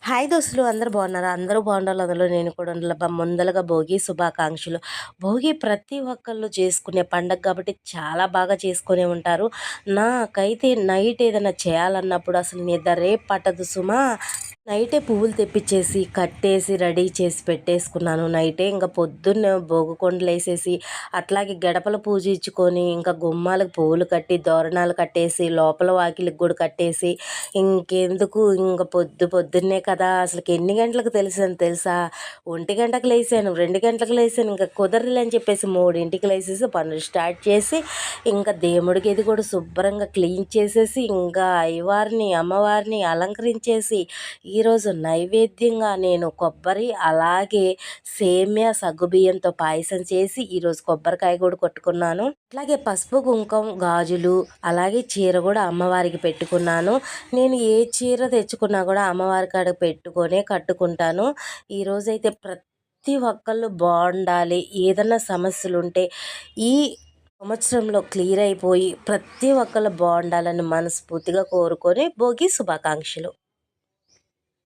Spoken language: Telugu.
హాయ్ దోస్తులు, అందరూ బాగున్నారా? అందరూ బాగుండాలి, అందులో నేను కూడా ఉండాలబ్బా. ముందలగా భోగి శుభాకాంక్షలు. భోగి ప్రతి ఒక్కళ్ళు చేసుకునే పండగ కాబట్టి చాలా బాగా చేసుకునే ఉంటారు. నాకైతే నైట్ ఏదైనా చేయాలన్నప్పుడు అసలు నిద్రే పట్టదు సుమా. నైటే పువ్వులు తెప్పించేసి కట్టేసి రెడీ చేసి పెట్టేసుకున్నాను. నైటే ఇంకా పొద్దున్నే భోగికొండలు వేసేసి అట్లాగే గడపల పూజ ఇచ్చుకొని ఇంకా గుమ్మాలకు పువ్వులు కట్టి తోరణాలు కట్టేసి లోపల వాకిలికి కూడా కట్టేసి ఇంకెందుకు ఇంక పొద్దున్నే కదా. అసలుకి ఎన్ని గంటలకు తెలిసాను తెలుసా? 1 గంటకు లేసాను, 2 గంటలకు లేసాను. ఇంకా కుదరలే అని చెప్పేసి 3ంటికి లేసేసి పనులు స్టార్ట్ చేసి ఇంకా దేవుడికి ఇది కూడా శుభ్రంగా క్లీన్ చేసేసి ఇంకా అయ్యవారిని అమ్మవారిని అలంకరించేసి ఈరోజు నైవేద్యంగా నేను కొబ్బరి అలాగే సేమ్యా సగ్గుబియ్యంతో పాయసం చేసి ఈరోజు కొబ్బరికాయ కూడా కొట్టుకున్నాను. అట్లాగే పసుపు కుంకం గాజులు అలాగే చీర కూడా అమ్మవారికి పెట్టుకున్నాను. నేను ఏ చీర తెచ్చుకున్నా కూడా అమ్మవారి కాడ పెట్టుకొనే కట్టుకుంటాను. ఈరోజైతే ప్రతి ఒక్కళ్ళు బాగుండాలి, ఏదన్నా సమస్యలుంటే ఈ సంవత్సరంలో క్లియర్ అయిపోయి ప్రతి ఒక్కళ్ళు బాగుండాలని మనస్ఫూర్తిగా కోరుకొని భోగి శుభాకాంక్షలు.